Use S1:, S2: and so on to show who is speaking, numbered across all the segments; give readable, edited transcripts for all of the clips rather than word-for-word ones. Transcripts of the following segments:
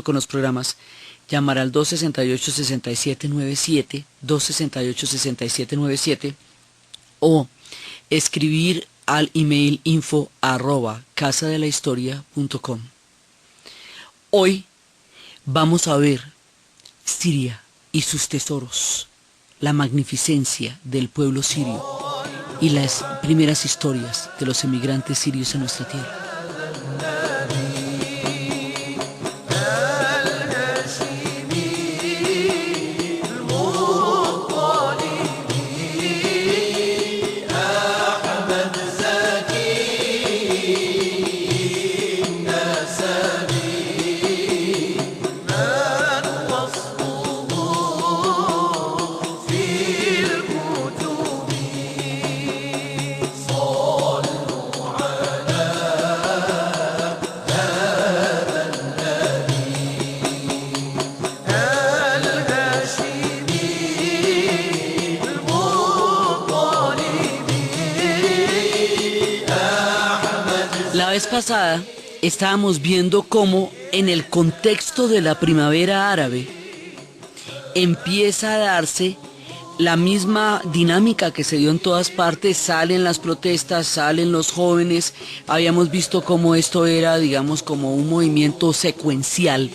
S1: con los programas, llamar al 268-6797, 268-6797, o escribir al email info@casadelahistoria.com. Hoy vamos a ver Siria y sus tesoros, la magnificencia del pueblo sirio y las primeras historias de los emigrantes sirios en nuestra tierra. La vez pasada estábamos viendo cómo en el contexto de la primavera árabe empieza a darse la misma dinámica que se dio en todas partes. Salen las protestas, salen los jóvenes. Habíamos visto cómo esto era, digamos, como un movimiento secuencial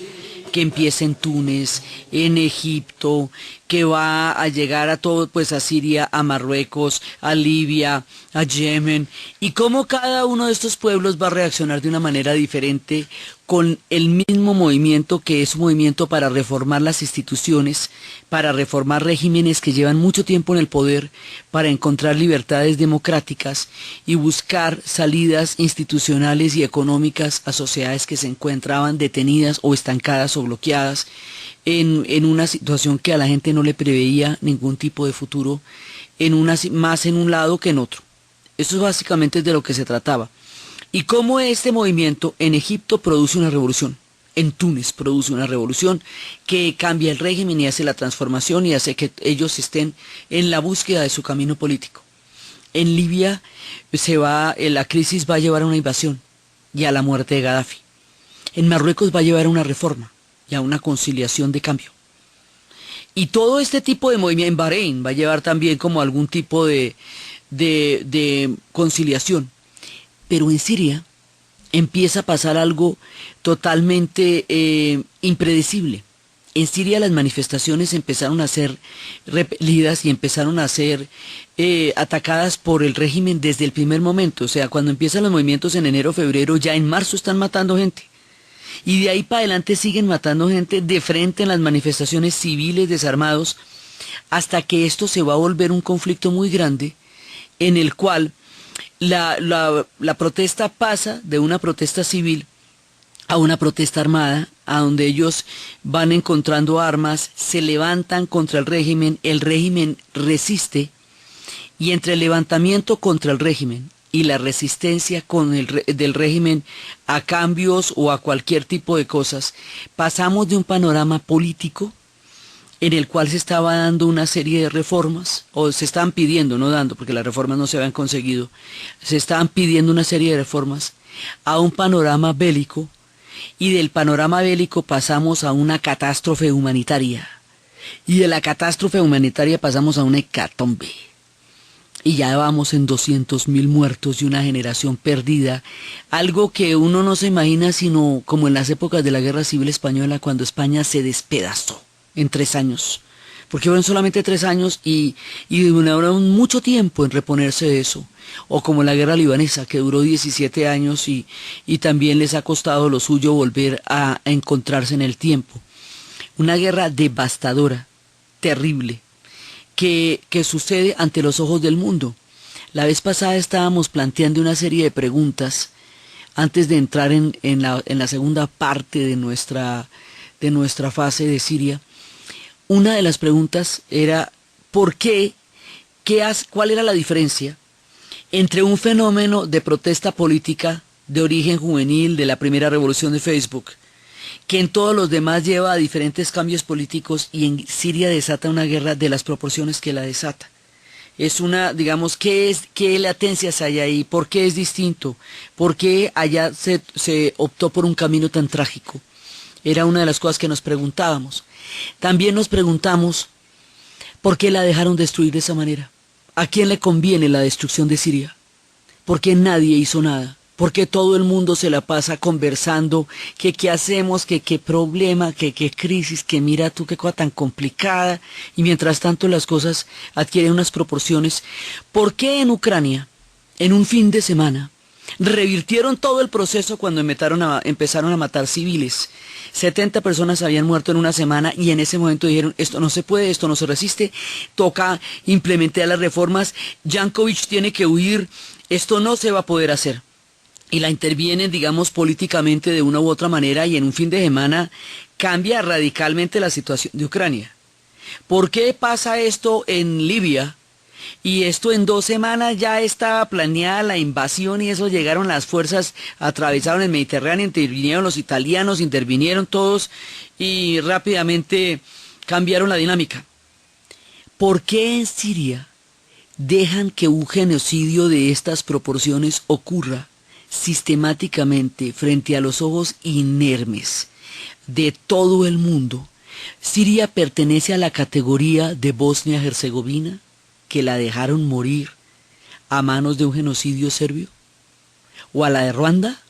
S1: que empieza en Túnez, en Egipto, que va a llegar a todo, pues a Siria, a Marruecos, a Libia, a Yemen, y cómo cada uno de estos pueblos va a reaccionar de una manera diferente con el mismo movimiento, que es un movimiento para reformar las instituciones, para reformar regímenes que llevan mucho tiempo en el poder, para encontrar libertades democráticas y buscar salidas institucionales y económicas a sociedades que se encontraban detenidas o estancadas o bloqueadas en una situación que a la gente no le preveía ningún tipo de futuro, más en un lado que en otro. Eso básicamente es de lo que se trataba. Y cómo este movimiento en Egipto produce una revolución, en Túnez produce una revolución que cambia el régimen y hace la transformación y hace que ellos estén en la búsqueda de su camino político. En Libia la crisis va a llevar a una invasión y a la muerte de Gaddafi. En Marruecos va a llevar a una reforma y a una conciliación de cambio. Y todo este tipo de movimiento en Bahrein va a llevar también como algún tipo de conciliación. Pero en Siria empieza a pasar algo totalmente impredecible. En Siria las manifestaciones empezaron a ser repelidas y empezaron a ser atacadas por el régimen desde el primer momento. O sea, cuando empiezan los movimientos en enero, febrero, ya en marzo están matando gente. Y de ahí para adelante siguen matando gente de frente en las manifestaciones civiles, desarmados, hasta que esto se va a volver un conflicto muy grande, en el cual la protesta pasa de una protesta civil a una protesta armada, a donde ellos van encontrando armas, se levantan contra el régimen resiste, y entre el levantamiento contra el régimen y la resistencia del régimen a cambios o a cualquier tipo de cosas, pasamos de un panorama político en el cual se estaba dando una serie de reformas, o se estaban pidiendo, no dando, porque las reformas no se habían conseguido, se estaban pidiendo una serie de reformas, a un panorama bélico, y del panorama bélico pasamos a una catástrofe humanitaria, y de la catástrofe humanitaria pasamos a una hecatombe, y ya vamos en 200.000 muertos y una generación perdida, algo que uno no se imagina sino como en las épocas de la Guerra Civil Española, cuando España se despedazó en 3 años, porque fueron solamente 3 años y duraron mucho tiempo en reponerse de eso, o como la guerra libanesa, que duró 17 años y también les ha costado lo suyo volver a encontrarse en el tiempo. Una guerra devastadora, terrible, que sucede ante los ojos del mundo. La vez pasada estábamos planteando una serie de preguntas antes de entrar en la segunda parte de nuestra fase de Siria. Una de las preguntas era ¿por qué? ¿Cuál era la diferencia entre un fenómeno de protesta política de origen juvenil de la primera revolución de Facebook, que en todos los demás lleva a diferentes cambios políticos, y en Siria desata una guerra de las proporciones que la desata? Es una, digamos, ¿qué latencias hay ahí? ¿Por qué es distinto? ¿Por qué allá se optó por un camino tan trágico? Era una de las cosas que nos preguntábamos. También nos preguntamos por qué la dejaron destruir de esa manera. ¿A quién le conviene la destrucción de Siria? ¿Por qué nadie hizo nada? ¿Por qué todo el mundo se la pasa conversando? Que qué hacemos, que qué problema, que qué crisis, que mira tú qué cosa tan complicada. Y mientras tanto las cosas adquieren unas proporciones. ¿Por qué en Ucrania, en un fin de semana, revirtieron todo el proceso cuando empezaron a matar civiles? 70 personas habían muerto en una semana y en ese momento dijeron, esto no se puede, esto no se resiste, toca implementar las reformas, Yankovic tiene que huir, esto no se va a poder hacer. Y la intervienen, digamos, políticamente de una u otra manera y en un fin de semana cambia radicalmente la situación de Ucrania. ¿Por qué pasa esto en Libia? Y esto en 2 semanas ya estaba planeada la invasión y eso llegaron las fuerzas, atravesaron el Mediterráneo, intervinieron los italianos, intervinieron todos y rápidamente cambiaron la dinámica. ¿Por qué en Siria dejan que un genocidio de estas proporciones ocurra sistemáticamente frente a los ojos inermes de todo el mundo? ¿Siria pertenece a la categoría de Bosnia-Herzegovina, que la dejaron morir a manos de un genocidio serbio? ¿O a la de Ruanda,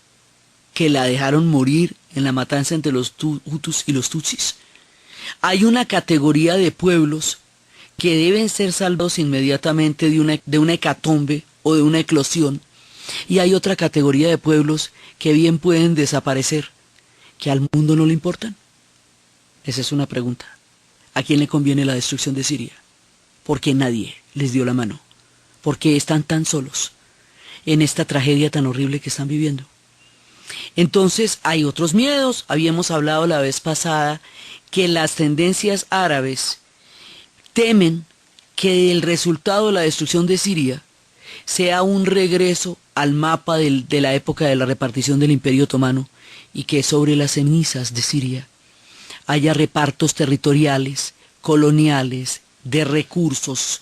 S1: que la dejaron morir en la matanza entre los Hutus y los Tutsis? Hay una categoría de pueblos que deben ser salvados inmediatamente de una hecatombe o de una eclosión, y hay otra categoría de pueblos que bien pueden desaparecer, que al mundo no le importan. Esa es una pregunta. ¿A quién le conviene la destrucción de Siria? Porque nadie les dio la mano, porque están tan solos en esta tragedia tan horrible que están viviendo. Entonces hay otros miedos. Habíamos hablado la vez pasada que las tendencias árabes temen que el resultado de la destrucción de Siria sea un regreso al mapa de la época de la repartición del Imperio Otomano y que sobre las cenizas de Siria haya repartos territoriales, coloniales, de recursos,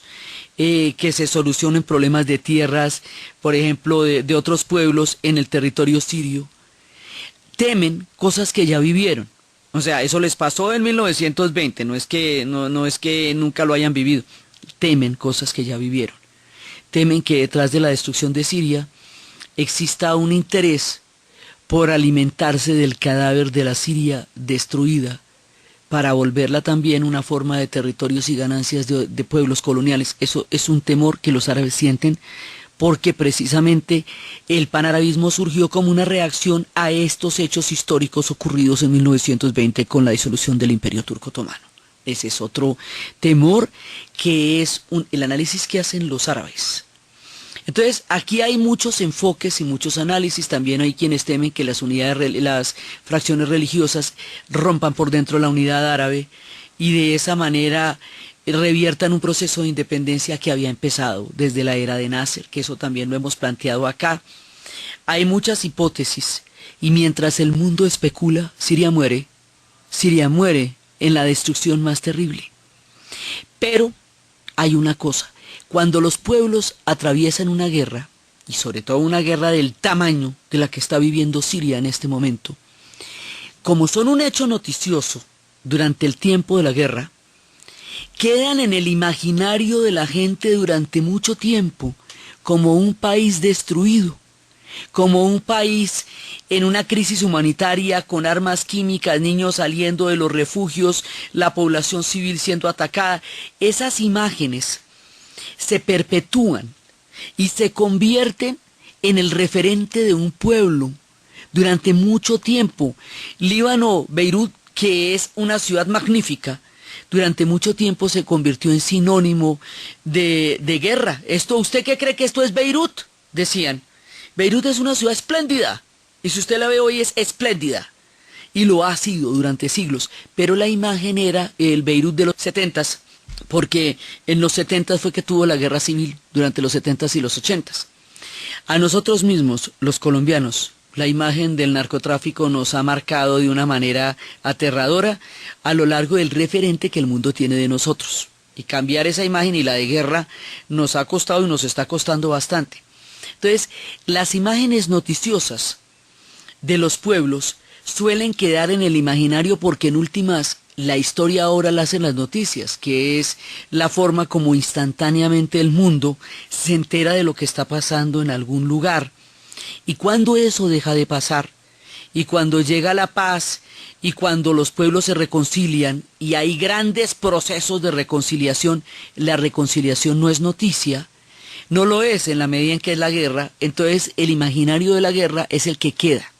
S1: que se solucionen problemas de tierras, por ejemplo, de otros pueblos en el territorio sirio. Temen cosas que ya vivieron. O sea, eso les pasó en 1920, no es que nunca lo hayan vivido. Temen cosas que ya vivieron. Temen que detrás de la destrucción de Siria exista un interés por alimentarse del cadáver de la Siria destruida, para volverla también una forma de territorios y ganancias de pueblos coloniales. Eso es un temor que los árabes sienten, porque precisamente el panarabismo surgió como una reacción a estos hechos históricos ocurridos en 1920 con la disolución del Imperio Turco Otomano. Ese es otro temor que es el análisis que hacen los árabes. Entonces, aquí hay muchos enfoques y muchos análisis. También hay quienes temen que las fracciones religiosas rompan por dentro la unidad árabe y de esa manera reviertan un proceso de independencia que había empezado desde la era de Nasser, que eso también lo hemos planteado acá. Hay muchas hipótesis y mientras el mundo especula, Siria muere en la destrucción más terrible. Pero hay una cosa. Cuando los pueblos atraviesan una guerra, y sobre todo una guerra del tamaño de la que está viviendo Siria en este momento, como son un hecho noticioso durante el tiempo de la guerra, quedan en el imaginario de la gente durante mucho tiempo como un país destruido, como un país en una crisis humanitaria con armas químicas, niños saliendo de los refugios, la población civil siendo atacada. Esas imágenes se perpetúan y se convierten en el referente de un pueblo durante mucho tiempo. Líbano, Beirut, que es una ciudad magnífica, durante mucho tiempo se convirtió en sinónimo de guerra. ¿Usted qué cree que esto es Beirut? Decían. Beirut es una ciudad espléndida, y si usted la ve hoy es espléndida, y lo ha sido durante siglos, pero la imagen era el Beirut de los 70s, porque en los 70 fue que tuvo la guerra civil, durante los 70s y los 80s. A nosotros mismos, los colombianos, la imagen del narcotráfico nos ha marcado de una manera aterradora a lo largo del referente que el mundo tiene de nosotros. Y cambiar esa imagen y la de guerra nos ha costado y nos está costando bastante. Entonces, las imágenes noticiosas de los pueblos suelen quedar en el imaginario porque en últimas la historia ahora la hacen las noticias, que es la forma como instantáneamente el mundo se entera de lo que está pasando en algún lugar. Y cuando eso deja de pasar, y cuando llega la paz, y cuando los pueblos se reconcilian, y hay grandes procesos de reconciliación, la reconciliación no es noticia, no lo es en la medida en que es la guerra, entonces el imaginario de la guerra es el que queda.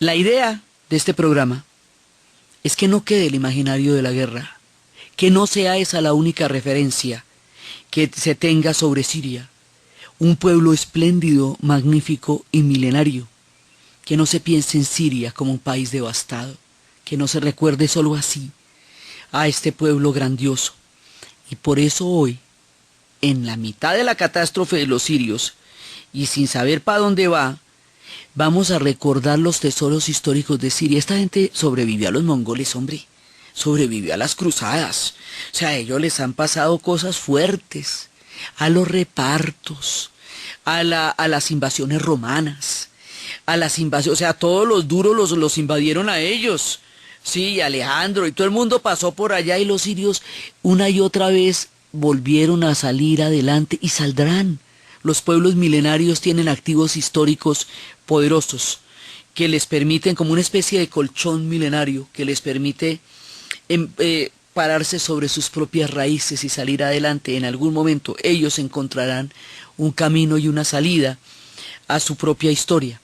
S1: La idea de este programa es que no quede el imaginario de la guerra, que no sea esa la única referencia que se tenga sobre Siria, un pueblo espléndido, magnífico y milenario, que no se piense en Siria como un país devastado, que no se recuerde solo así a este pueblo grandioso. Y por eso hoy, en la mitad de la catástrofe de los sirios, y sin saber para dónde va, vamos a recordar los tesoros históricos de Siria. Esta gente sobrevivió a los mongoles, hombre, sobrevivió a las cruzadas. O sea, a ellos les han pasado cosas fuertes, a los repartos, a las invasiones romanas, a las invasiones, o sea, todos los duros los invadieron a ellos. Sí, Alejandro y todo el mundo pasó por allá y los sirios una y otra vez volvieron a salir adelante y saldrán. Los pueblos milenarios tienen activos históricos poderosos que les permiten, como una especie de colchón milenario, que les permite pararse sobre sus propias raíces y salir adelante. En algún momento ellos encontrarán un camino y una salida a su propia historia.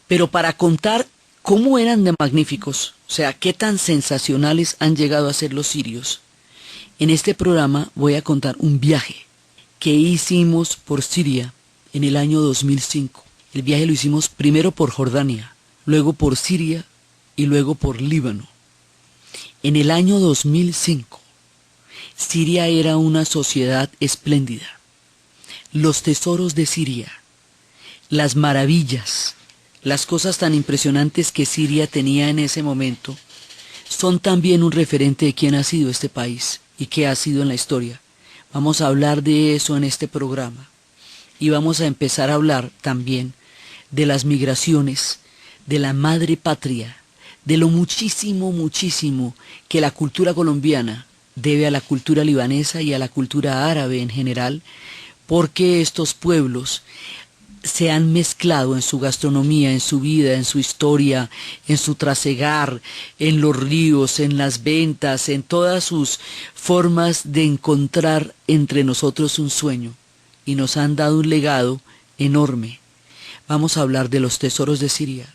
S1: Pero para contar cómo eran de magníficos, o sea, qué tan sensacionales han llegado a ser los sirios, en este programa voy a contar un viaje que hicimos por Siria en el año 2005. El viaje lo hicimos primero por Jordania, luego por Siria y luego por Líbano. En el año 2005, Siria era una sociedad espléndida. Los tesoros de Siria, las maravillas, las cosas tan impresionantes que Siria tenía en ese momento, son también un referente de quién ha sido este país y qué ha sido en la historia. Vamos a hablar de eso en este programa. Y vamos a empezar a hablar también de las migraciones, de la madre patria, de lo muchísimo, muchísimo que la cultura colombiana debe a la cultura libanesa y a la cultura árabe en general, porque estos pueblos se han mezclado en su gastronomía, en su vida, en su historia, en su trasegar, en los ríos, en las ventas, en todas sus formas de encontrar entre nosotros un sueño, y nos han dado un legado enorme. Vamos a hablar de los tesoros de Siria,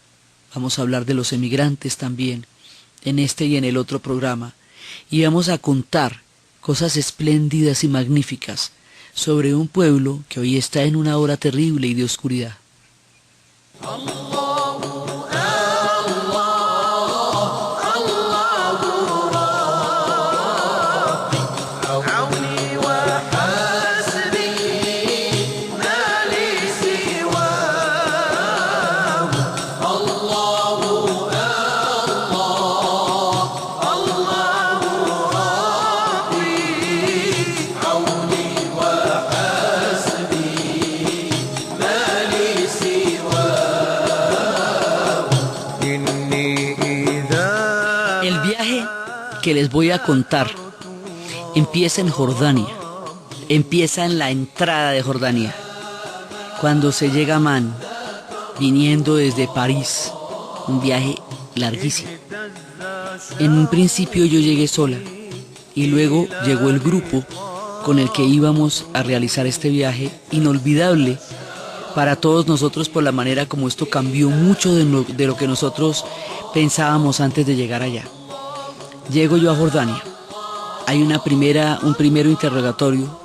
S1: vamos a hablar de los emigrantes también, en este y en el otro programa, y vamos a contar cosas espléndidas y magníficas sobre un pueblo que hoy está en una hora terrible y de oscuridad. Que les voy a contar empieza en Jordania, empieza en la entrada de Jordania, cuando se llega a Amán, viniendo desde París, un viaje larguísimo. En un principio yo llegué sola y luego llegó el grupo con el que íbamos a realizar este viaje inolvidable para todos nosotros por la manera como esto cambió mucho de lo que nosotros pensábamos antes de llegar allá. Llego yo a Jordania, hay un primero interrogatorio,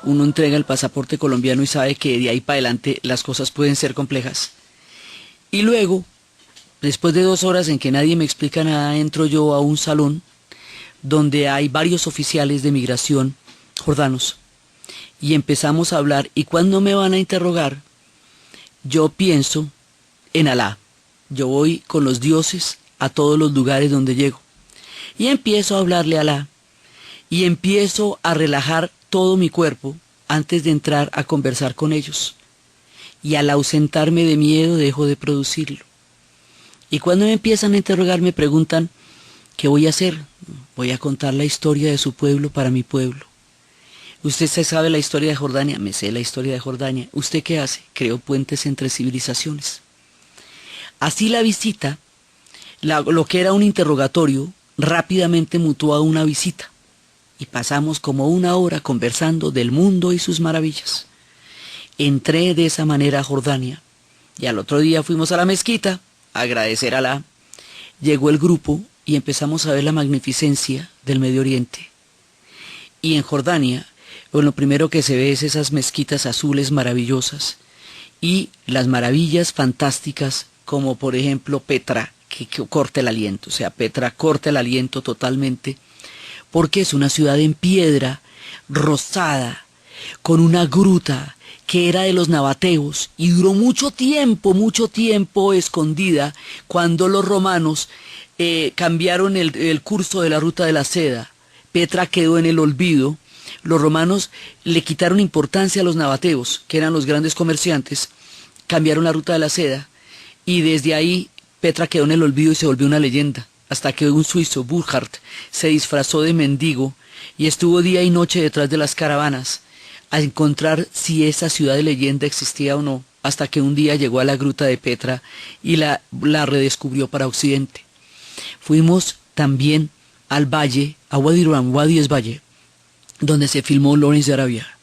S1: uno entrega el pasaporte colombiano y sabe que de ahí para adelante las cosas pueden ser complejas. Y luego, después de 2 horas en que nadie me explica nada, entro yo a un salón donde hay varios oficiales de migración jordanos y empezamos a hablar, y cuando me van a interrogar, yo pienso en Alá. Yo voy con los dioses a todos los lugares donde llego. Y empiezo a hablarle a Alá, y empiezo a relajar todo mi cuerpo antes de entrar a conversar con ellos. Y al ausentarme de miedo dejo de producirlo. Y cuando me empiezan a interrogar me preguntan, ¿qué voy a hacer? Voy a contar la historia de su pueblo para mi pueblo. ¿Usted se sabe la historia de Jordania? Me sé la historia de Jordania. ¿Usted qué hace? Creo puentes entre civilizaciones. Así la visita, lo que era un interrogatorio, rápidamente mutó a una visita. Y pasamos como una hora conversando del mundo y sus maravillas. Entré de esa manera a Jordania. Y al otro día fuimos a la mezquita a agradecer a Alá. Llegó el grupo y empezamos a ver la magnificencia del Medio Oriente. Y en Jordania, bueno, lo primero que se ve es esas mezquitas azules maravillosas y las maravillas fantásticas como por ejemplo Petra, que corta el aliento. O sea, Petra corta el aliento totalmente porque es una ciudad en piedra, rosada, con una gruta que era de los nabateos y duró mucho tiempo escondida cuando los romanos cambiaron el curso de la ruta de la seda. Petra quedó en el olvido. Los romanos le quitaron importancia a los nabateos, que eran los grandes comerciantes, cambiaron la ruta de la seda y desde ahí Petra quedó en el olvido y se volvió una leyenda, hasta que un suizo, Burckhardt, se disfrazó de mendigo y estuvo día y noche detrás de las caravanas a encontrar si esa ciudad de leyenda existía o no, hasta que un día llegó a la gruta de Petra y la redescubrió para Occidente. Fuimos también al valle, a Wadi Rum, Wadi es valle, donde se filmó Lawrence de Arabia.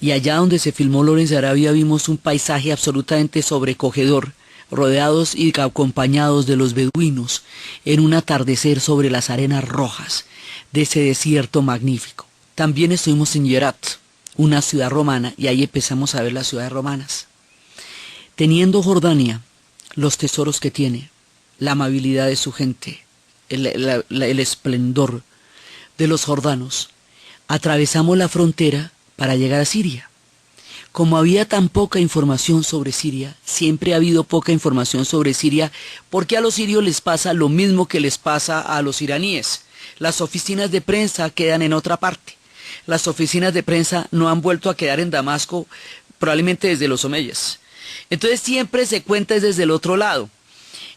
S1: Y allá donde se filmó Lawrence de Arabia vimos un paisaje absolutamente sobrecogedor, rodeados y acompañados de los beduinos, en un atardecer sobre las arenas rojas de ese desierto magnífico. También estuvimos en Yerat, una ciudad romana, y ahí empezamos a ver las ciudades romanas. Teniendo Jordania los tesoros que tiene, la amabilidad de su gente, el esplendor de los jordanos, atravesamos la frontera para llegar a Siria. Como había tan poca información sobre Siria, siempre ha habido poca información sobre Siria, porque a los sirios les pasa lo mismo que les pasa a los iraníes. Las oficinas de prensa quedan en otra parte. Las oficinas de prensa no han vuelto a quedar en Damasco, probablemente desde los omeyas. Entonces siempre se cuenta desde el otro lado.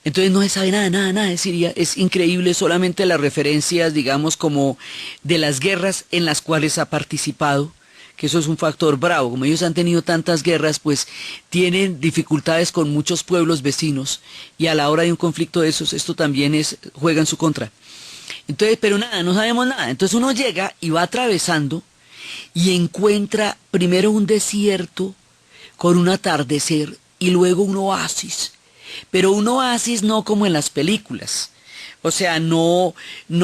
S1: Entonces no se sabe nada de Siria. Es increíble solamente las referencias, digamos, como de las guerras en las cuales ha participado, que eso es un factor bravo. Como ellos han tenido tantas guerras, pues tienen dificultades con muchos pueblos vecinos, y a la hora de un conflicto de esos, esto también juega en su contra. Entonces, pero nada, no sabemos nada. Entonces uno llega y va atravesando y encuentra primero un desierto con un atardecer y luego un oasis. Pero un oasis no como en las películas, o sea, no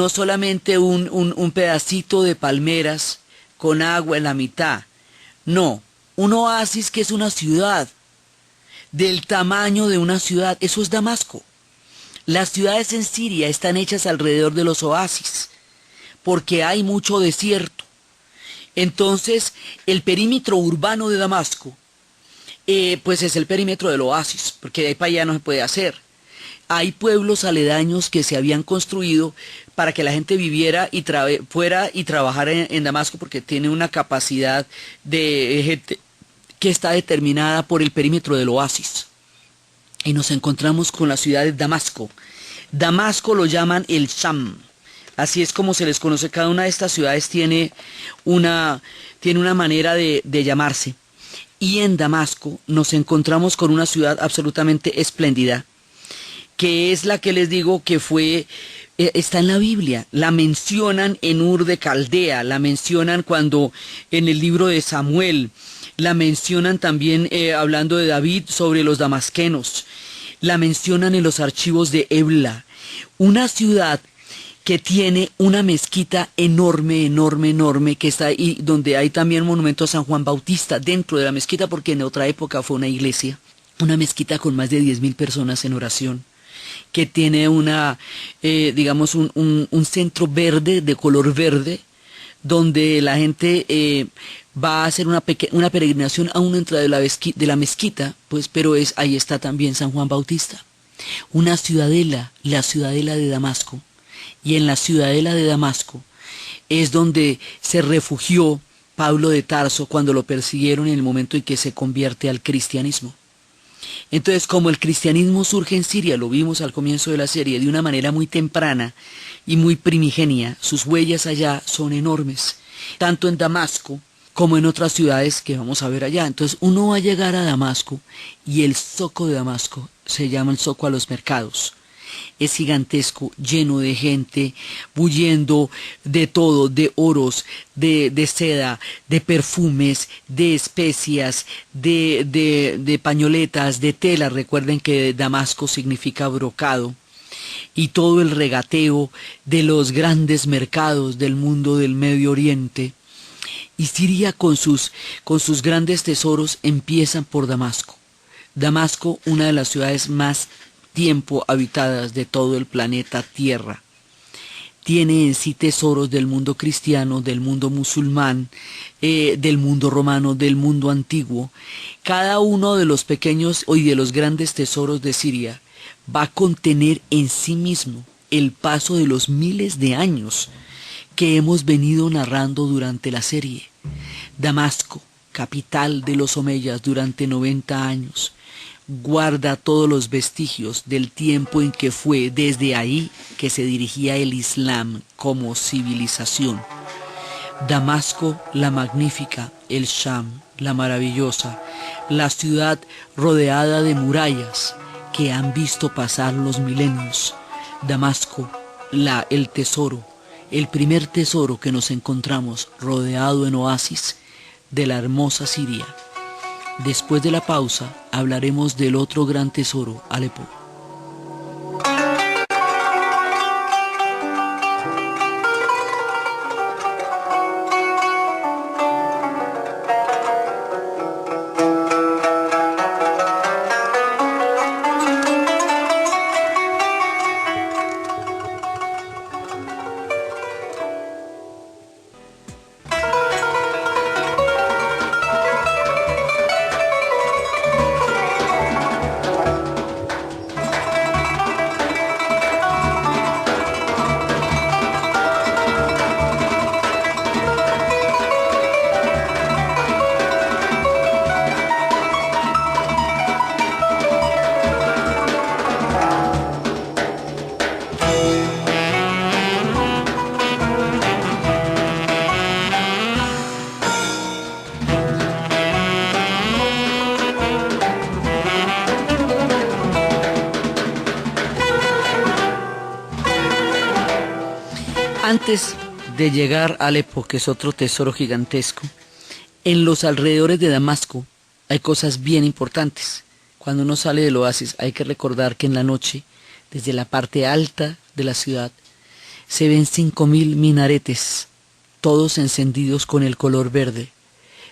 S1: solamente un pedacito de palmeras con agua en la mitad, no, un oasis que es una ciudad, del tamaño de una ciudad. Eso es Damasco. Las ciudades en Siria están hechas alrededor de los oasis, porque hay mucho desierto. Entonces, el perímetro urbano de Damasco, pues es el perímetro del oasis, porque de ahí para allá no se puede hacer. Hay pueblos aledaños que se habían construido para que la gente viviera y fuera y trabajara en Damasco, porque tiene una capacidad de gente que está determinada por el perímetro del oasis. Y nos encontramos con la ciudad de Damasco. Damasco lo llaman el Sham. Así es como se les conoce. Cada una de estas ciudades tiene una manera de llamarse. Y en Damasco nos encontramos con una ciudad absolutamente espléndida, que es la que les digo que está en la Biblia. La mencionan en Ur de Caldea, la mencionan cuando en el libro de Samuel, la mencionan también hablando de David sobre los damasquenos, la mencionan en los archivos de Ebla. Una ciudad que tiene una mezquita enorme, que está ahí, donde hay también monumento a San Juan Bautista dentro de la mezquita, porque en otra época fue una iglesia, una mezquita con más de 10.000 personas en oración, que tiene digamos, un centro verde, de color verde, donde la gente va a hacer una peregrinación a una entrada de la mezquita, pues, pero ahí está también San Juan Bautista. Una ciudadela, la ciudadela de Damasco. Y en la ciudadela de Damasco es donde se refugió Pablo de Tarso cuando lo persiguieron en el momento en que se convierte al cristianismo. Entonces, como el cristianismo surge en Siria, lo vimos al comienzo de la serie, de una manera muy temprana y muy primigenia, sus huellas allá son enormes, tanto en Damasco como en otras ciudades que vamos a ver allá. Entonces, uno va a llegar a Damasco y el zoco de Damasco se llama el zoco a los mercados. Es gigantesco, lleno de gente, bulliendo de todo, de oros, de seda, de perfumes, de especias, de pañoletas, de tela. Recuerden que Damasco significa brocado. Y todo el regateo de los grandes mercados del mundo del Medio Oriente. Y Siria con sus grandes tesoros empiezan por Damasco. Damasco, una de las ciudades más tiempo habitadas de todo el planeta Tierra. Tiene en sí tesoros del mundo cristiano, del mundo musulmán, del mundo romano, del mundo antiguo. Cada uno de los pequeños y de los grandes tesoros de Siria va a contener en sí mismo el paso de los miles de años que hemos venido narrando durante la serie. Damasco, capital de los omeyas durante 90 años, guarda todos los vestigios del tiempo en que fue desde ahí que se dirigía el Islam como civilización. Damasco, la magnífica, el Sham, la maravillosa, la ciudad rodeada de murallas que han visto pasar los milenios. Damasco, el tesoro, el primer tesoro que nos encontramos rodeado en oasis de la hermosa Siria. Después de la pausa hablaremos del otro gran tesoro, Alepo. Antes de llegar a Alepo, que es otro tesoro gigantesco, en los alrededores de Damasco hay cosas bien importantes. Cuando uno sale del oasis hay que recordar que en la noche, desde la parte alta de la ciudad, se ven 5000 minaretes, todos encendidos con el color verde,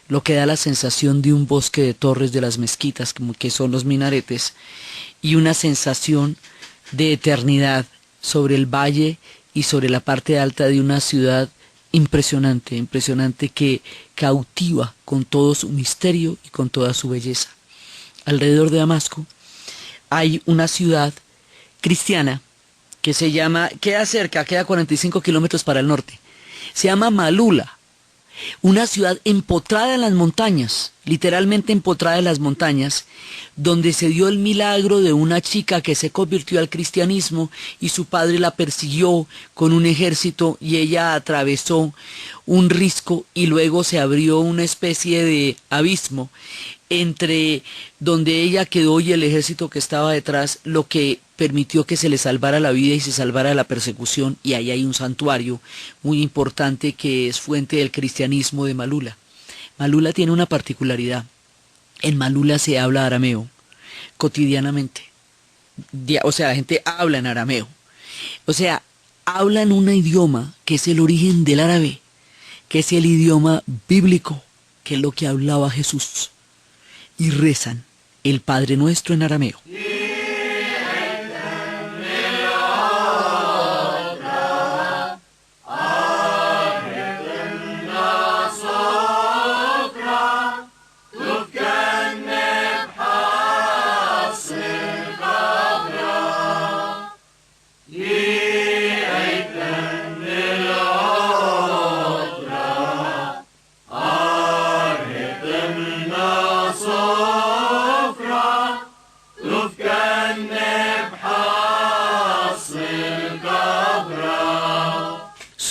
S1: lo que da la sensación de un bosque de torres de las mezquitas, como que son los minaretes, y una sensación de eternidad sobre el valle y sobre la parte alta de una ciudad impresionante, impresionante, que cautiva con todo su misterio y con toda su belleza. Alrededor de Damasco hay una ciudad cristiana que se llama, queda cerca, queda 45 kilómetros para el norte, se llama Malula, una ciudad empotrada en las montañas, literalmente empotrada en las montañas, donde se dio el milagro de una chica que se convirtió al cristianismo y su padre la persiguió con un ejército y ella atravesó un risco y luego se abrió una especie de abismo entre donde ella quedó y el ejército que estaba detrás, lo que permitió que se le salvara la vida y se salvara de la persecución, y ahí hay un santuario muy importante que es fuente del cristianismo de Malula. Malula tiene una particularidad. En Malula se habla arameo cotidianamente. O sea, la gente habla en arameo. O sea, hablan un idioma que es el origen del árabe, que es el idioma bíblico, que es lo que hablaba Jesús. Y rezan el Padre Nuestro en arameo.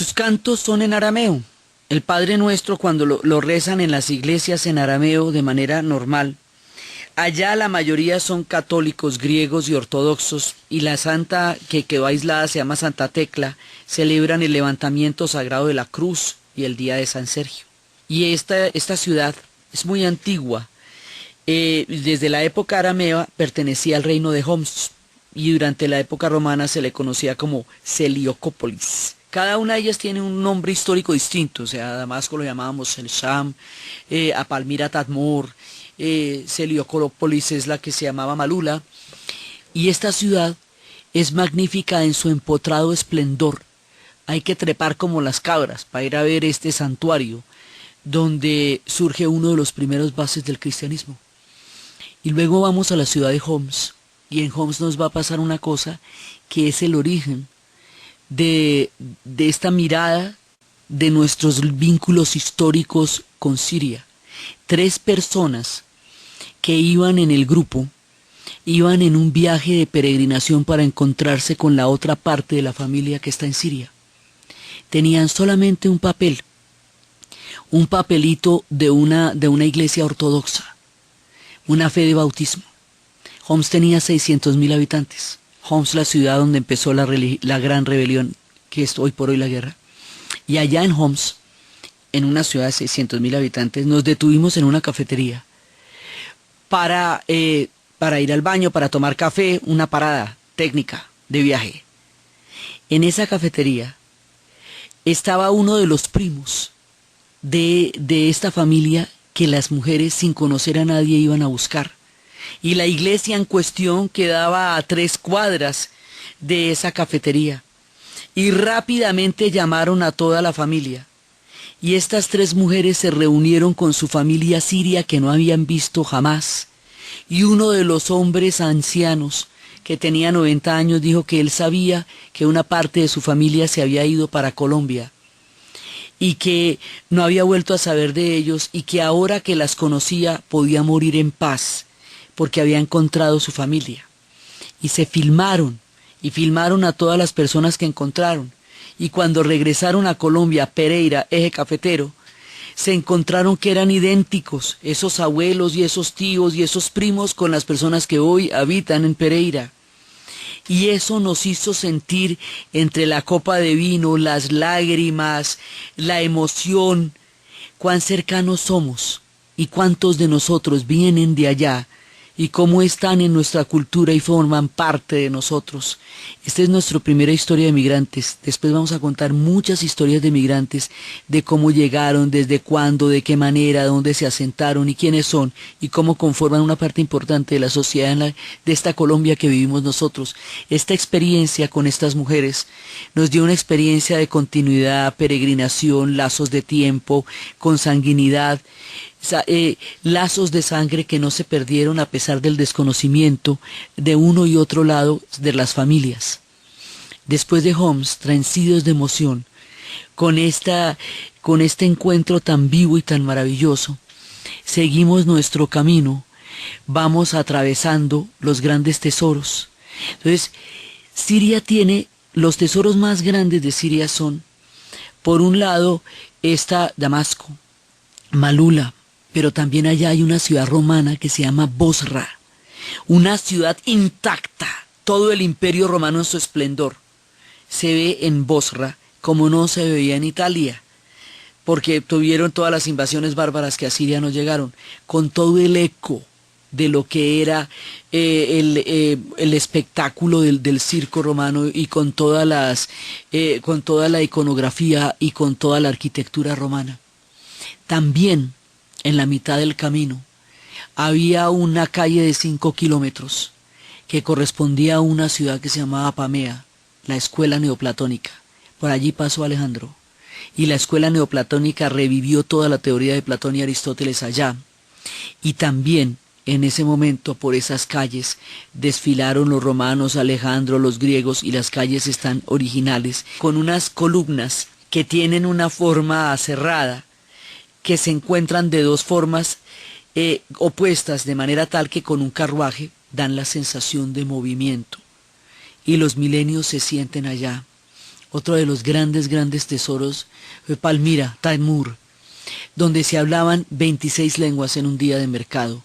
S1: Sus cantos son en arameo. El Padre Nuestro, cuando lo rezan en las iglesias en arameo de manera normal, allá la mayoría son católicos, griegos y ortodoxos, y la santa que quedó aislada se llama Santa Tecla. Celebran el levantamiento sagrado de la cruz y el día de San Sergio. Y esta ciudad es muy antigua. Desde la época aramea pertenecía al reino de Homs, y durante la época romana se le conocía como Seliocópolis. Cada una de ellas tiene un nombre histórico distinto. O sea, a Damasco lo llamábamos el Sham, a Palmira Tadmor, Seliocópolis es la que se llamaba Malula, y esta ciudad es magnífica en su empotrado esplendor. Hay que trepar como las cabras para ir a ver este santuario, donde surge uno de los primeros bases del cristianismo. Y luego vamos a la ciudad de Homs, y en Homs nos va a pasar una cosa que es el origen de esta mirada de nuestros vínculos históricos con Siria. 3 personas que iban en el grupo, iban en un viaje de peregrinación para encontrarse con la otra parte de la familia que está en Siria. Tenían solamente un papel, un papelito de una iglesia ortodoxa, una fe de bautismo. Homs tenía 600.000 habitantes. Homs, la ciudad donde empezó la gran rebelión, que es hoy por hoy la guerra. Y allá en Homs, en una ciudad de 600.000 habitantes, nos detuvimos en una cafetería para ir al baño, para tomar café, una parada técnica de viaje. En esa cafetería estaba uno de los primos de esta familia que las mujeres, sin conocer a nadie, iban a buscar. Y la iglesia en cuestión quedaba a 3 cuadras de esa cafetería. Y rápidamente llamaron a toda la familia. Y estas 3 mujeres se reunieron con su familia siria que no habían visto jamás. Y uno de los hombres ancianos, que tenía 90 años, dijo que él sabía que una parte de su familia se había ido para Colombia y que no había vuelto a saber de ellos, y que ahora que las conocía podía morir en paz porque había encontrado su familia. Y se filmaron, y filmaron a todas las personas que encontraron. Y cuando regresaron a Colombia, Pereira, Eje Cafetero, se encontraron que eran idénticos, esos abuelos y esos tíos y esos primos, con las personas que hoy habitan en Pereira. Y eso nos hizo sentir, entre la copa de vino, las lágrimas, la emoción, cuán cercanos somos y cuántos de nosotros vienen de allá y cómo están en nuestra cultura y forman parte de nosotros. Esta es nuestra primera historia de migrantes. Después vamos a contar muchas historias de migrantes, de cómo llegaron, desde cuándo, de qué manera, dónde se asentaron y quiénes son, y cómo conforman una parte importante de la sociedad de esta Colombia que vivimos nosotros. Esta experiencia con estas mujeres nos dio una experiencia de continuidad, peregrinación, lazos de tiempo, consanguinidad, lazos de sangre que no se perdieron a pesar del desconocimiento de uno y otro lado de las familias. Después de Homs, transidos de emoción, con este encuentro tan vivo y tan maravilloso, seguimos nuestro camino, vamos atravesando los grandes tesoros. Entonces, Siria tiene, los tesoros más grandes de Siria son, por un lado, está Damasco, Malula, pero también allá hay una ciudad romana que se llama Bosra, una ciudad intacta, todo el imperio romano en su esplendor se ve en Bosra como no se veía en Italia, porque tuvieron todas las invasiones bárbaras que a Siria no llegaron, con todo el eco de lo que era el espectáculo del circo romano, y con toda la iconografía y con toda la arquitectura romana. También en la mitad del camino había una calle de 5 kilómetros que correspondía a una ciudad que se llamaba Apamea, la escuela neoplatónica. Por allí pasó Alejandro, y la escuela neoplatónica revivió toda la teoría de Platón y Aristóteles allá. Y también en ese momento por esas calles desfilaron los romanos, Alejandro, los griegos, y las calles están originales, con unas columnas que tienen una forma aserrada, que se encuentran de 2 formas opuestas, de manera tal que con un carruaje dan la sensación de movimiento, y los milenios se sienten allá. Otro de los grandes, grandes tesoros fue Palmira, Taimur, donde se hablaban 26 lenguas en un día de mercado.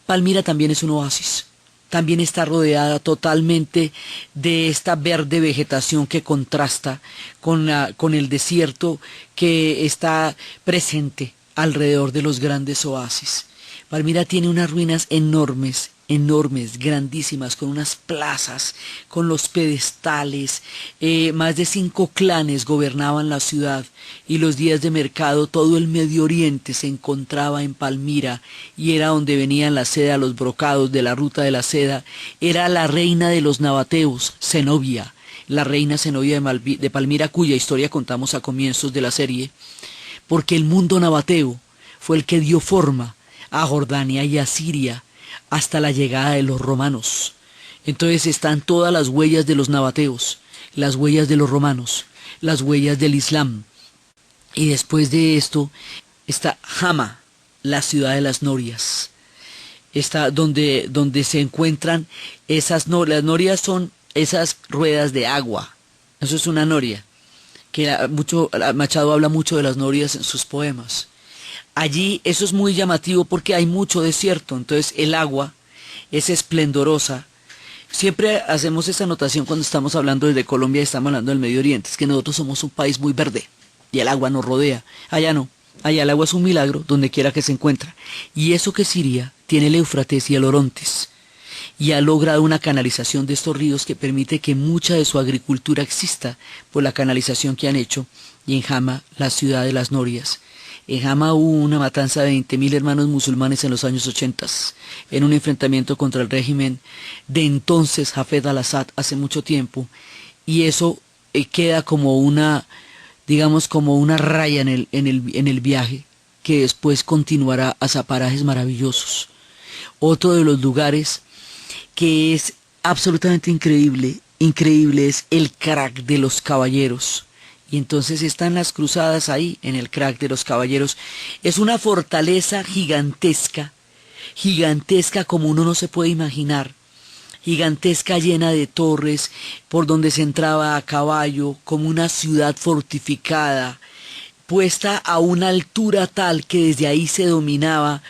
S1: Palmira también es un oasis. También está rodeada totalmente de esta verde vegetación que contrasta con el desierto que está presente alrededor de los grandes oasis. Palmira tiene unas ruinas enormes, enormes, grandísimas, con unas plazas, con los pedestales. Más de 5 clanes gobernaban la ciudad y los días de mercado todo el Medio Oriente se encontraba en Palmira y era donde venían la seda, los brocados de la ruta de la seda. Era la reina de los nabateos, Zenobia, la reina Zenobia de Palmira, cuya historia contamos a comienzos de la serie, porque el mundo nabateo fue el que dio forma a Jordania y a Siria hasta la llegada de los romanos. Entonces están todas las huellas de los nabateos, las huellas de los romanos, las huellas del Islam. Y después de esto está Hama, la ciudad de las norias. Está donde se encuentran las norias son esas ruedas de agua. Eso es una noria, que Machado habla mucho de las norias en sus poemas. Allí eso es muy llamativo porque hay mucho desierto, entonces el agua es esplendorosa. Siempre hacemos esa anotación cuando estamos hablando desde Colombia y estamos hablando del Medio Oriente, es que nosotros somos un país muy verde y el agua nos rodea. Allá no, allá el agua es un milagro donde quiera que se encuentra. Y eso que Siria tiene el Éufrates y el Orontes y ha logrado una canalización de estos ríos que permite que mucha de su agricultura exista por la canalización que han hecho. Y en Hama, la ciudad de las norias. En Hama hubo una matanza de 20.000 hermanos musulmanes en los años 80, en un enfrentamiento contra el régimen de entonces Hafez al-Assad hace mucho tiempo, y eso queda como una, digamos, como una raya en el viaje, que después continuará hacia parajes maravillosos. Otro de los lugares que es absolutamente increíble es el Crac de los Caballeros. Y entonces están las cruzadas ahí, en el Crac de los Caballeros. Es una fortaleza gigantesca, gigantesca como uno no se puede imaginar, gigantesca, llena de torres, por donde se entraba a caballo, como una ciudad fortificada, puesta a una altura tal que desde ahí se dominaba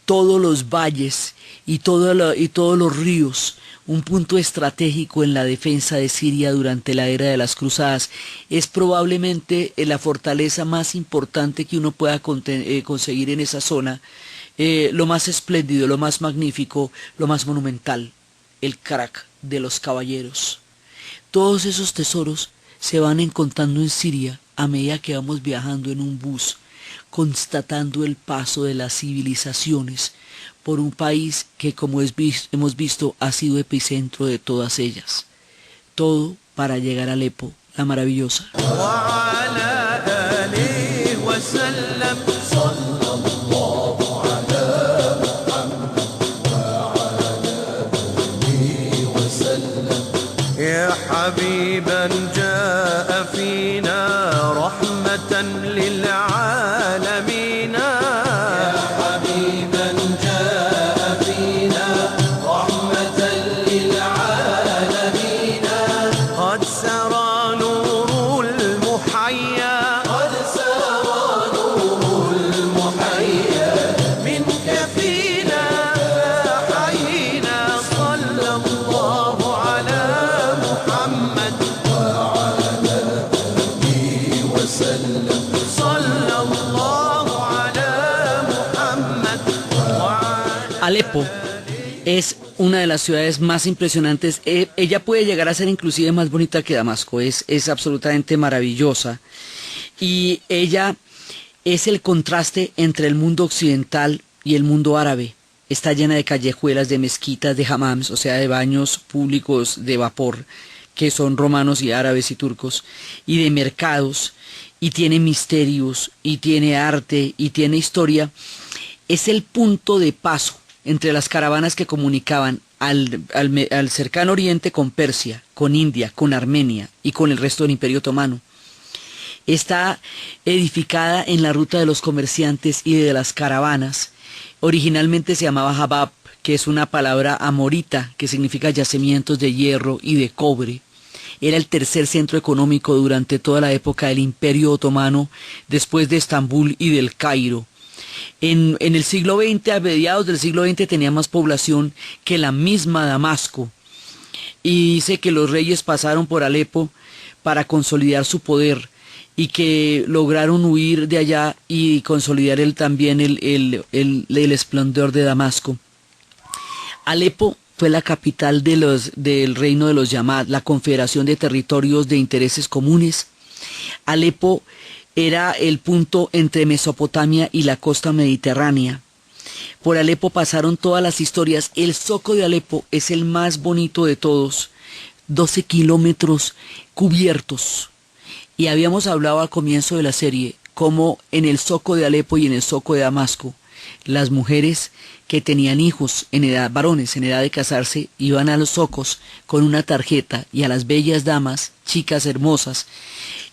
S1: todos los valles y todos los ríos. Un punto estratégico en la defensa de Siria durante la era de las cruzadas. Es probablemente la fortaleza más importante que uno pueda conseguir en esa zona, lo más espléndido, lo más magnífico, lo más monumental, el Crac de los Caballeros. Todos esos tesoros se van encontrando en Siria a medida que vamos viajando en un bus, constatando el paso de las civilizaciones por un país que, como hemos visto, ha sido epicentro de todas ellas. Todo para llegar a Alepo, la maravillosa. Alepo es una de las ciudades más impresionantes. Ella puede llegar a ser inclusive más bonita que Damasco, es absolutamente maravillosa. Y ella es el contraste entre el mundo occidental y el mundo árabe. Está llena de callejuelas, de mezquitas, de hammams, o sea, de baños públicos de vapor, que son romanos y árabes y turcos, y de mercados, y tiene misterios, y tiene arte, y tiene historia. Es el punto de paso entre las caravanas que comunicaban al cercano oriente con Persia, con India, con Armenia y con el resto del Imperio Otomano. Está edificada en la ruta de los comerciantes y de las caravanas. Originalmente se llamaba Habab, que es una palabra amorita que significa yacimientos de hierro y de cobre. era el tercer centro económico durante toda la época del Imperio Otomano, después de Estambul y del Cairo. En el siglo XX, a mediados del siglo XX, tenía más población que la misma Damasco. Y dice que los reyes pasaron por Alepo para consolidar su poder y que lograron huir de allá y consolidar también el esplendor de Damasco. Alepo fue la capital del reino de los Yamad, la confederación de territorios de intereses comunes. Alepo era el punto entre Mesopotamia y la costa mediterránea. Por Alepo pasaron todas las historias. El zoco de Alepo es el más bonito de todos, 12 kilómetros cubiertos. Y habíamos hablado al comienzo de la serie cómo en el zoco de Alepo y en el zoco de Damasco, las mujeres que tenían hijos en edad, varones en edad de casarse, iban a los zocos con una tarjeta y a las bellas damas, chicas hermosas,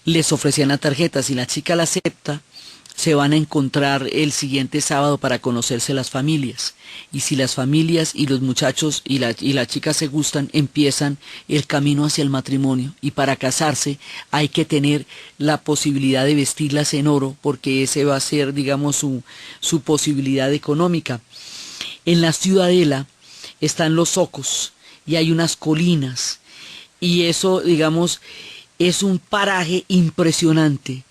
S1: les ofrecían la tarjeta. Si la chica la acepta, se van a encontrar el siguiente sábado para conocerse las familias. Y si las familias y los muchachos y la chica se gustan, empiezan el camino hacia el matrimonio. Y para casarse hay que tener la posibilidad de vestirlas en oro, porque ese va a ser, digamos, su posibilidad económica. En la ciudadela están los zocos y hay unas colinas. Y eso, digamos, es un paraje impresionante,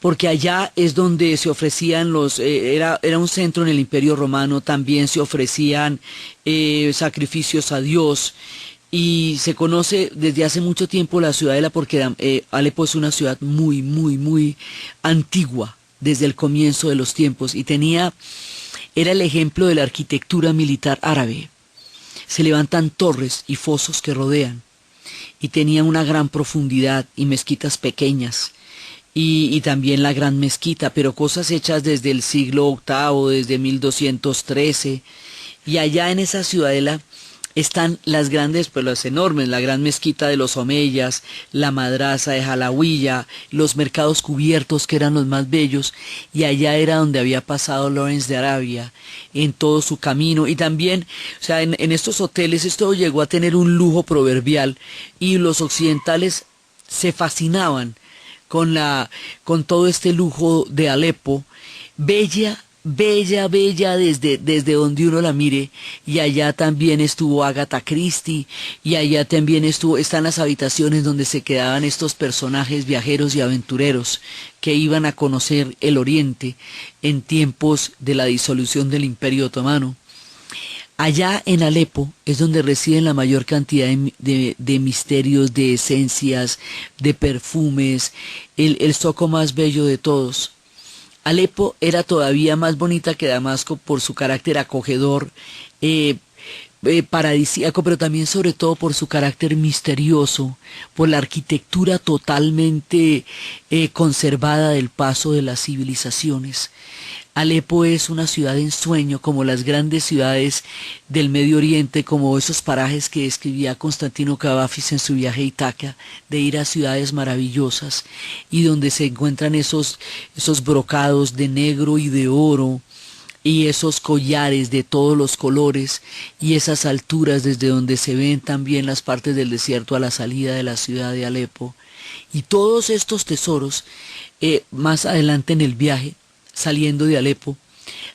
S1: porque allá es donde se ofrecían era un centro en el Imperio Romano, también se ofrecían sacrificios a Dios, y se conoce desde hace mucho tiempo la ciudadela porque Alepo es una ciudad muy, muy, muy antigua, desde el comienzo de los tiempos, y era el ejemplo de la arquitectura militar árabe. Se levantan torres y fosos que rodean, y tenía una gran profundidad y mezquitas pequeñas, y también la gran mezquita, pero cosas hechas desde el siglo VIII, desde 1213, y allá en esa ciudadela están las grandes, pues las enormes, la gran mezquita de los Omeyas, la madraza de Jalawiyya, los mercados cubiertos que eran los más bellos, y allá era donde había pasado Lawrence de Arabia en todo su camino. Y también, o sea, en estos hoteles esto llegó a tener un lujo proverbial, y los occidentales se fascinaban con todo este lujo de Alepo, bella, bella, bella desde donde uno la mire. Y allá también estuvo Agatha Christie, y allá también están las habitaciones donde se quedaban estos personajes viajeros y aventureros que iban a conocer el Oriente en tiempos de la disolución del Imperio Otomano. Allá en Alepo es donde residen la mayor cantidad de misterios, de esencias, de perfumes, el zoco más bello de todos. Alepo era todavía más bonita que Damasco por su carácter acogedor, paradisíaco, pero también sobre todo por su carácter misterioso, por la arquitectura totalmente conservada del paso de las civilizaciones. Alepo es una ciudad en sueño, como las grandes ciudades del Medio Oriente, como esos parajes que describía Constantino Cavafis en su viaje a Ítaca, de ir a ciudades maravillosas, y donde se encuentran esos brocados de negro y de oro, y esos collares de todos los colores, y esas alturas desde donde se ven también las partes del desierto a la salida de la ciudad de Alepo. Y todos estos tesoros, más adelante en el viaje, saliendo de Alepo,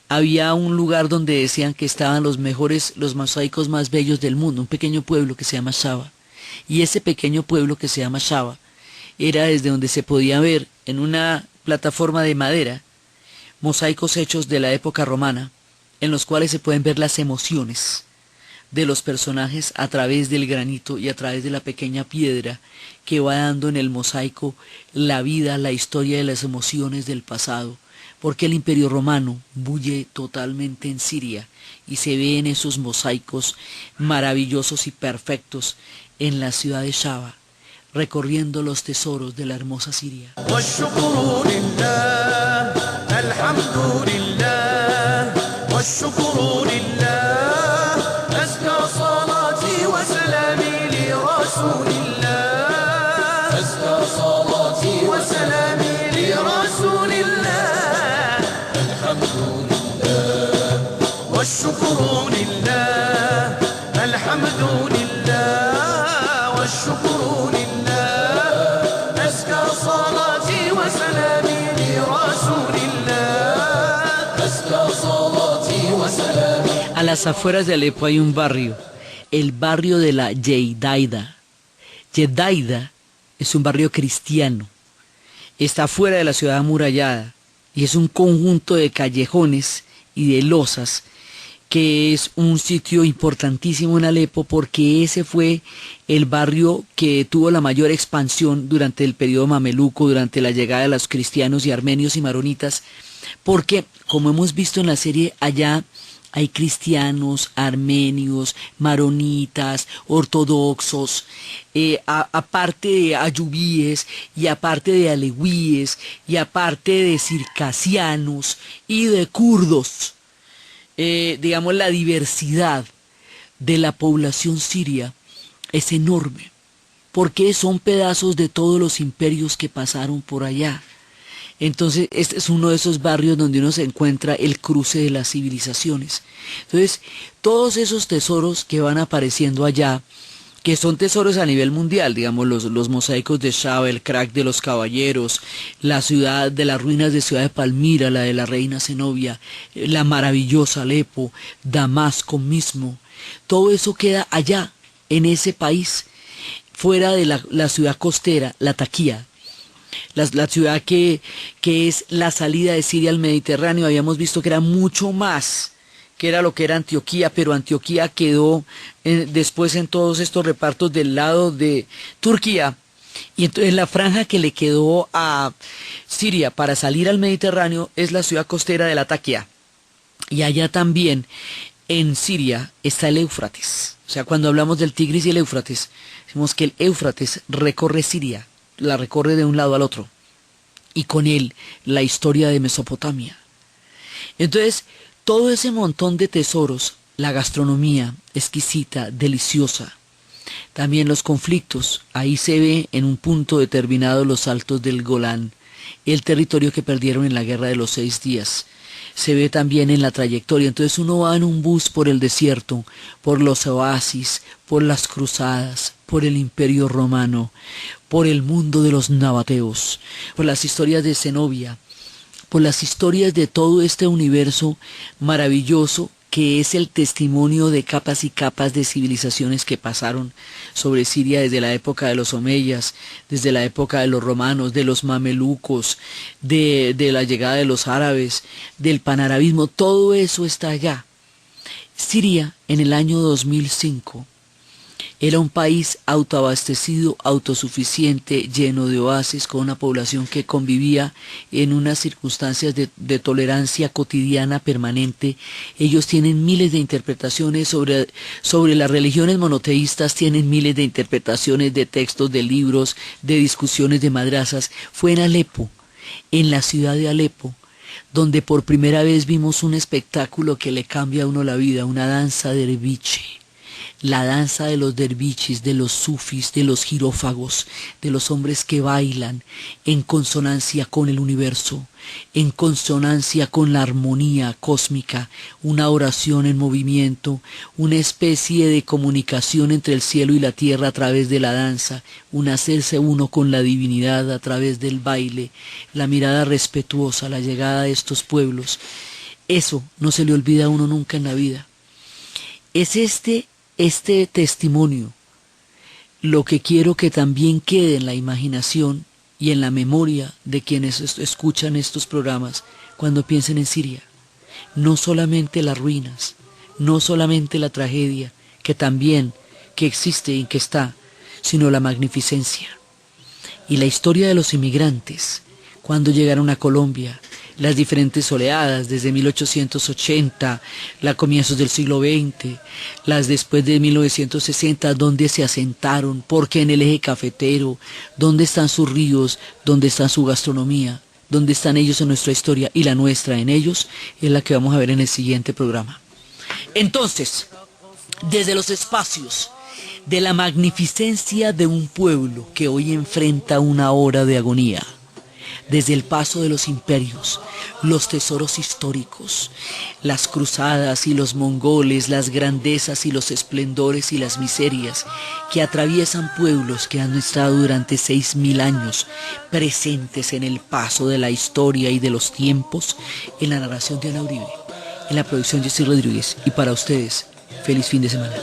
S1: había un lugar donde decían que estaban los mosaicos más bellos del mundo, un pequeño pueblo que se llama Shaba. Y ese pequeño pueblo que se llama Shaba era desde donde se podía ver en una plataforma de madera mosaicos hechos de la época romana, en los cuales se pueden ver las emociones de los personajes a través del granito y a través de la pequeña piedra que va dando en el mosaico la vida, la historia de las emociones del pasado. Porque el Imperio Romano bulle totalmente en Siria, y se ve en esos mosaicos maravillosos y perfectos en la ciudad de Shaba, recorriendo los tesoros de la hermosa Siria.
S2: والشكر لله الحمد لله والشكر لله وسلامي لرسول الله أزكى صلاتي وسلامي.
S1: A las afueras de Alepo hay un barrio, el barrio de la Yedaida. Yedaida es un barrio cristiano, está fuera de la ciudad amurallada y es un conjunto de callejones y de losas que es un sitio importantísimo en Alepo porque ese fue el barrio que tuvo la mayor expansión durante el periodo mameluco, durante la llegada de los cristianos y armenios y maronitas, porque como hemos visto en la serie, allá hay cristianos, armenios, maronitas, ortodoxos, aparte de ayubíes y aparte de alevíes y aparte de circasianos y de kurdos. Digamos, la diversidad de la población siria es enorme, porque son pedazos de todos los imperios que pasaron por allá. Entonces, este es uno de esos barrios donde uno se encuentra el cruce de las civilizaciones. Entonces, todos esos tesoros que van apareciendo allá, que son tesoros a nivel mundial, digamos, los mosaicos de Shaba, el crack de los caballeros, la ciudad de las ruinas de Ciudad de Palmira, la de la reina Zenobia, la maravillosa Alepo, Damasco mismo, todo eso queda allá, en ese país, fuera de la ciudad costera, Latakia. La ciudad que es la salida de Siria al Mediterráneo. Habíamos visto que era mucho más, que era lo que era Antioquía, pero Antioquía quedó después en todos estos repartos del lado de Turquía, y entonces la franja que le quedó a Siria para salir al Mediterráneo es la ciudad costera de Latakia, y allá también en Siria está el Éufrates. O sea, cuando hablamos del Tigris y el Éufrates, decimos que el Éufrates recorre Siria, la recorre de un lado al otro, y con él la historia de Mesopotamia. Entonces, todo ese montón de tesoros, la gastronomía exquisita, deliciosa, también los conflictos, ahí se ve en un punto determinado los altos del Golán, el territorio que perdieron en la guerra de los 6 días, se ve también en la trayectoria. Entonces uno va en un bus por el desierto, por los oasis, por las cruzadas, por el imperio romano, por el mundo de los nabateos, por las historias de Zenobia, por las historias de todo este universo maravilloso que es el testimonio de capas y capas de civilizaciones que pasaron sobre Siria desde la época de los omeyas, desde la época de los romanos, de los mamelucos, de la llegada de los árabes, del panarabismo. Todo eso está allá. Siria en el año 2005 era un país autoabastecido, autosuficiente, lleno de oasis, con una población que convivía en unas circunstancias de tolerancia cotidiana permanente. Ellos tienen miles de interpretaciones sobre las religiones monoteístas, tienen miles de interpretaciones de textos, de libros, de discusiones de madrazas. Fue en Alepo, en la ciudad de Alepo, donde por primera vez vimos un espectáculo que le cambia a uno la vida, una danza derviche. La danza de los derviches, de los sufis, de los girófagos, de los hombres que bailan en consonancia con el universo, en consonancia con la armonía cósmica, una oración en movimiento, una especie de comunicación entre el cielo y la tierra a través de la danza, un hacerse uno con la divinidad a través del baile, la mirada respetuosa, la llegada de estos pueblos. Eso no se le olvida a uno nunca en la vida. Es este testimonio lo que quiero que también quede en la imaginación y en la memoria de quienes escuchan estos programas cuando piensen en Siria. No solamente las ruinas, no solamente la tragedia, que también, que existe y que está, sino la magnificencia. Y la historia de los inmigrantes, cuando llegaron a Colombia, las diferentes oleadas desde 1880, los comienzos del siglo XX, las después de 1960, donde se asentaron, porque en el eje cafetero, dónde están sus ríos, dónde está su gastronomía, dónde están ellos en nuestra historia y la nuestra en ellos, es la que vamos a ver en el siguiente programa. Entonces, desde los espacios de la magnificencia de un pueblo que hoy enfrenta una hora de agonía, desde el paso de los imperios, los tesoros históricos, las cruzadas y los mongoles, las grandezas y los esplendores y las miserias que atraviesan pueblos que han estado durante 6.000 años presentes en el paso de la historia y de los tiempos, en la narración de Ana Uribe, en la producción Jessy Rodríguez, y para ustedes, feliz fin de semana.